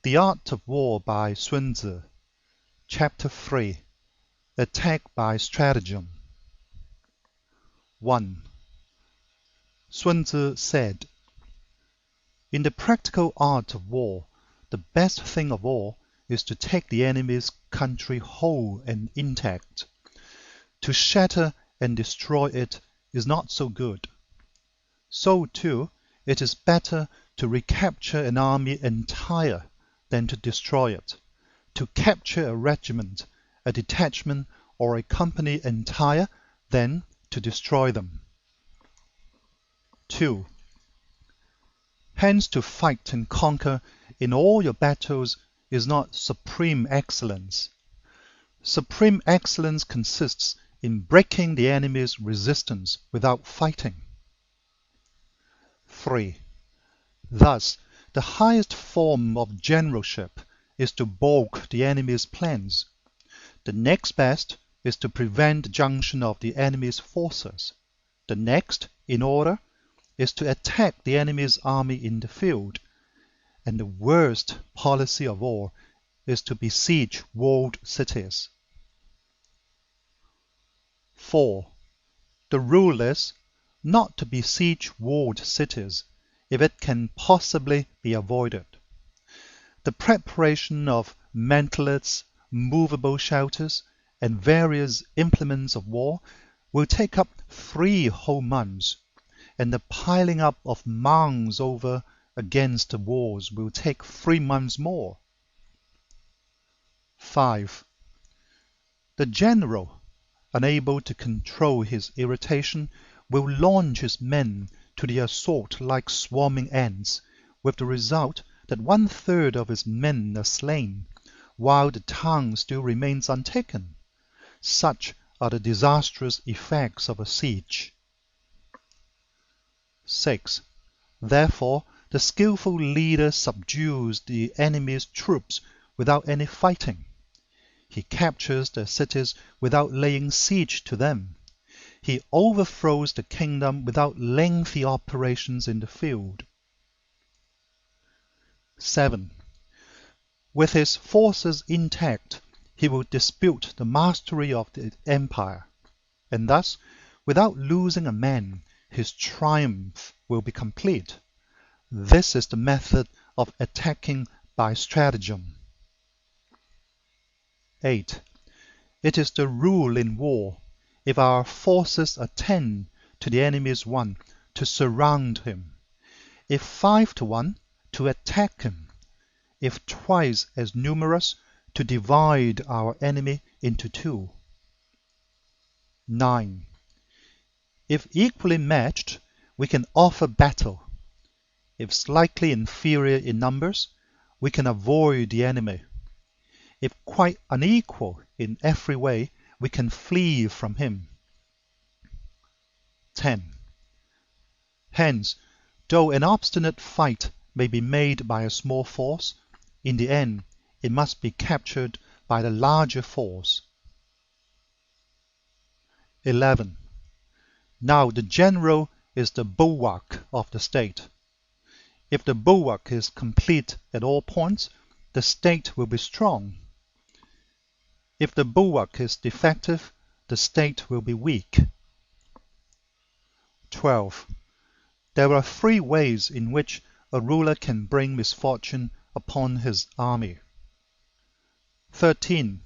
The Art of War by Sun Tzu, Chapter 3, Attack by Stratagem. 1. Sun Tzu said, "In the practical art of war, the best thing of all is to take the enemy's country whole and intact. To shatter and destroy it is not so good. So, too, it is better to recapture an army entire than to destroy it, to capture a regiment, a detachment, or a company entire than to destroy them." 2. Hence to fight and conquer in all your battles is not supreme excellence. Supreme excellence consists in breaking the enemy's resistance without fighting. 3. Thus, the highest form of generalship is to balk the enemy's plans. The next best is to prevent the junction of the enemy's forces. The next, in order, is to attack the enemy's army in the field. And the worst policy of all is to besiege walled cities. 4. The rule is not to besiege walled cities if it can possibly be avoided. The preparation of mantlets, movable shelters, and various implements of war will take up 3 whole months, and the piling up of mounds over against the walls will take 3 months more. 5. The general, unable to control his irritation, will launch his men to the assault like swarming ants, with the result that 1/3 of his men are slain, while the town still remains untaken. Such are the disastrous effects of a siege. 6. Therefore, the skillful leader subdues the enemy's troops without any fighting. He captures their cities without laying siege to them. He overthrows the kingdom without lengthy operations in the field. 7. With his forces intact, he will dispute the mastery of the empire, and thus, without losing a man, his triumph will be complete. This is the method of attacking by stratagem. 8. It is the rule in war, if our forces are 10 to the enemy's 1, to surround him; if 5 to 1, to attack him; if twice as numerous, to divide our enemy into 2. 9. If equally matched, we can offer battle. If slightly inferior in numbers, we can avoid the enemy. If quite unequal in every way, we can flee from him. 10. Hence, though an obstinate fight may be made by a small force, in the end it must be captured by the larger force. 11. Now the general is the bulwark of the state. If the bulwark is complete at all points, the state will be strong. If the bulwark is defective, the state will be weak. 12. There are 3 ways in which a ruler can bring misfortune upon his army. 13.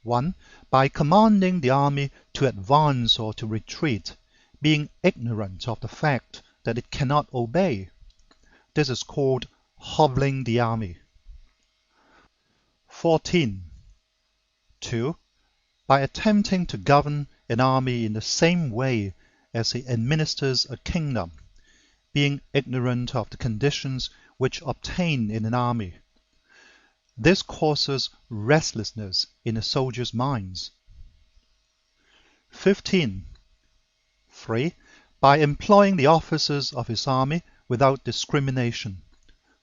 1. By commanding the army to advance or to retreat, being ignorant of the fact that it cannot obey. This is called hobbling the army. 14. 2. By attempting to govern an army in the same way as he administers a kingdom, being ignorant of the conditions which obtain in an army. This causes restlessness in the soldiers' minds. 15. 3. By employing the officers of his army without discrimination,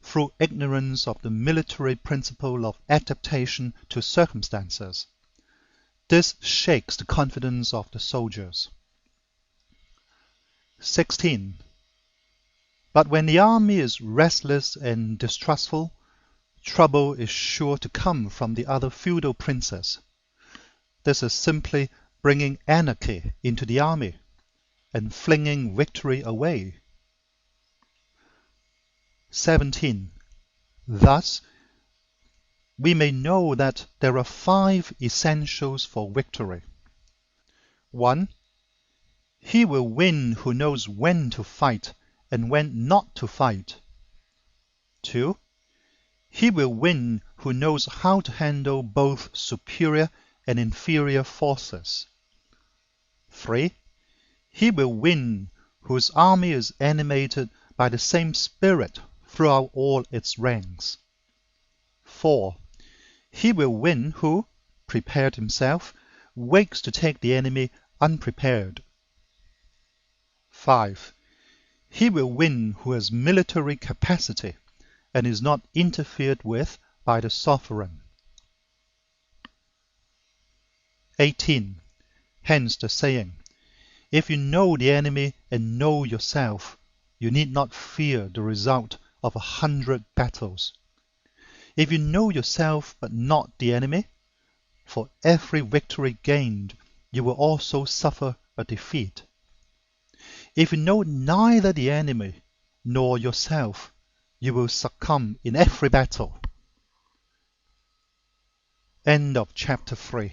through ignorance of the military principle of adaptation to circumstances. This shakes the confidence of the soldiers. 16. But when the army is restless and distrustful, trouble is sure to come from the other feudal princes. This is simply bringing anarchy into the army and flinging victory away. 17. Thus, we may know that there are 5 essentials for victory. 1. He will win who knows when to fight and when not to fight. 2. He will win who knows how to handle both superior and inferior forces. 3. He will win whose army is animated by the same spirit throughout all its ranks. 4. He will win who, prepared himself, wakes to take the enemy unprepared. 5. He will win who has military capacity and is not interfered with by the sovereign. 18. Hence the saying, if you know the enemy and know yourself, you need not fear the result of 100 battles. If you know yourself but not the enemy, for every victory gained, you will also suffer a defeat. If you know neither the enemy nor yourself, you will succumb in every battle. End of chapter 3.